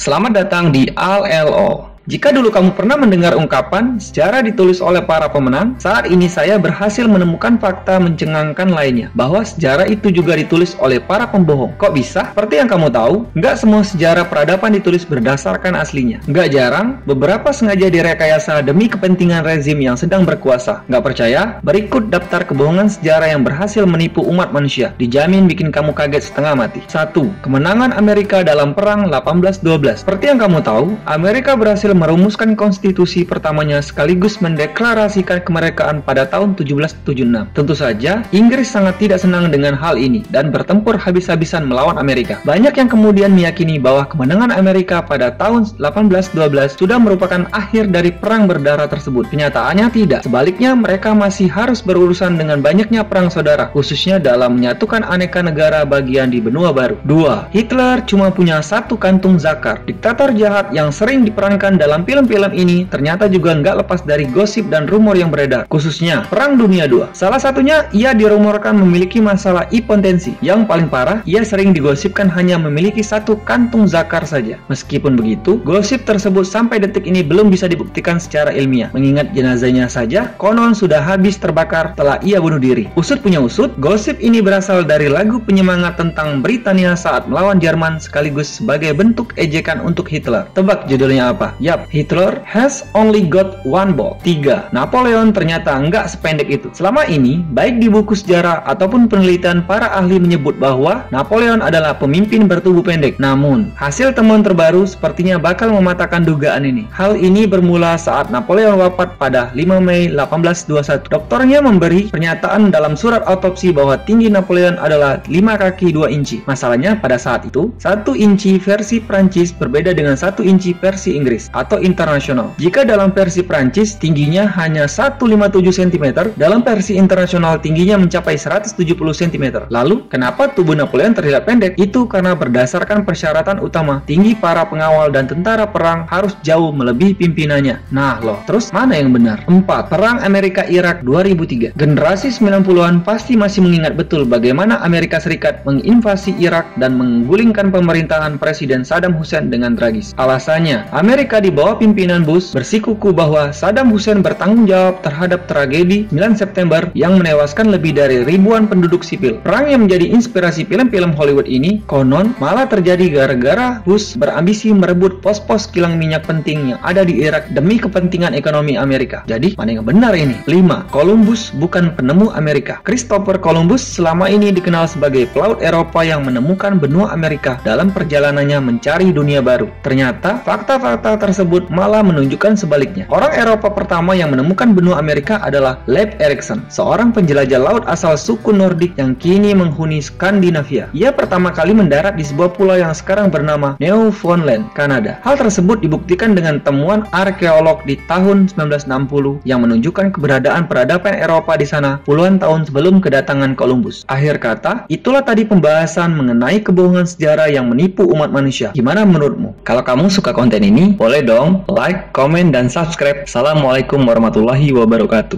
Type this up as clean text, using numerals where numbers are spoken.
Selamat datang di ALLO. Jika dulu kamu pernah mendengar ungkapan sejarah ditulis oleh para pemenang, saat ini saya berhasil menemukan fakta mencengangkan lainnya, bahwa sejarah itu juga ditulis oleh para pembohong. Kok bisa? Seperti yang kamu tahu, nggak semua sejarah peradaban ditulis berdasarkan aslinya. Nggak jarang, beberapa sengaja direkayasa demi kepentingan rezim yang sedang berkuasa. Nggak percaya? Berikut daftar kebohongan sejarah yang berhasil menipu umat manusia. Dijamin bikin kamu kaget setengah mati. 1. Kemenangan Amerika dalam Perang 1812. Seperti yang kamu tahu, Amerika berhasil merumuskan konstitusi pertamanya sekaligus mendeklarasikan kemerdekaan pada tahun 1776. Tentu saja, Inggris sangat tidak senang dengan hal ini dan bertempur habis-habisan melawan Amerika. Banyak yang kemudian meyakini bahwa kemenangan Amerika pada tahun 1812 sudah merupakan akhir dari perang berdarah tersebut. Kenyataannya tidak. Sebaliknya, mereka masih harus berurusan dengan banyaknya perang saudara, khususnya dalam menyatukan aneka negara bagian di benua baru. 2. Hitler cuma punya satu kantung zakar. Diktator jahat yang sering diperankan dalam film-film ini ternyata juga nggak lepas dari gosip dan rumor yang beredar, khususnya Perang Dunia II. Salah satunya, ia dirumorkan memiliki masalah impotensi. Yang paling parah, ia sering digosipkan hanya memiliki satu kantung zakar saja. Meskipun begitu, gosip tersebut sampai detik ini belum bisa dibuktikan secara ilmiah, mengingat jenazahnya saja konon sudah habis terbakar setelah ia bunuh diri. Usut punya usut, gosip ini berasal dari lagu penyemangat tentang Britania saat melawan Jerman sekaligus sebagai bentuk ejekan untuk Hitler. Tebak judulnya apa? Yap, Hitler has only got one ball. 3. Napoleon ternyata nggak sependek itu. Selama ini, baik di buku sejarah ataupun penelitian para ahli menyebut bahwa Napoleon adalah pemimpin bertubuh pendek. Namun, hasil temuan terbaru sepertinya bakal mematahkan dugaan ini. Hal ini bermula saat Napoleon wafat pada 5 Mei 1821. Dokternya memberi pernyataan dalam surat autopsi bahwa tinggi Napoleon adalah 5 kaki 2 inci. Masalahnya pada saat itu, 1 inci versi Prancis berbeda dengan 1 inci versi Inggris atau internasional. Jika dalam versi Prancis tingginya hanya 157 cm, dalam versi internasional tingginya mencapai 170 cm. Lalu, kenapa tubuh Napoleon terlihat pendek? Itu karena berdasarkan persyaratan utama, tinggi para pengawal dan tentara perang harus jauh melebihi pimpinannya. Nah loh, terus mana yang benar? 4. Perang Amerika-Irak 2003. Generasi 90-an pasti masih mengingat betul bagaimana Amerika Serikat menginvasi Irak dan menggulingkan pemerintahan Presiden Saddam Hussein dengan tragis. Alasannya, Amerika di bawah pimpinan Bush bersikuku bahwa Saddam Hussein bertanggung jawab terhadap tragedi 9 September yang menewaskan lebih dari ribuan penduduk sipil. Perang yang menjadi inspirasi film-film Hollywood ini konon malah terjadi gara-gara Bush berambisi merebut pos-pos kilang minyak penting yang ada di Irak demi kepentingan ekonomi Amerika. Jadi, mana yang benar ini? 5. Columbus bukan penemu Amerika. Christopher Columbus selama ini dikenal sebagai pelaut Eropa yang menemukan benua Amerika dalam perjalanannya mencari dunia baru. Ternyata, fakta-fakta tersebut malah menunjukkan sebaliknya. Orang Eropa pertama yang menemukan benua Amerika adalah Leif Erikson, seorang penjelajah laut asal suku Nordik yang kini menghuni Skandinavia. Ia pertama kali mendarat di sebuah pulau yang sekarang bernama Newfoundland, Kanada. Hal tersebut dibuktikan dengan temuan arkeolog di tahun 1960 yang menunjukkan keberadaan peradaban Eropa di sana puluhan tahun sebelum kedatangan Columbus. Akhir kata, itulah tadi pembahasan mengenai kebohongan sejarah yang menipu umat manusia. Gimana menurutmu? Kalau kamu suka konten ini, boleh dong like, komen, dan subscribe. Assalamualaikum warahmatullahi wabarakatuh.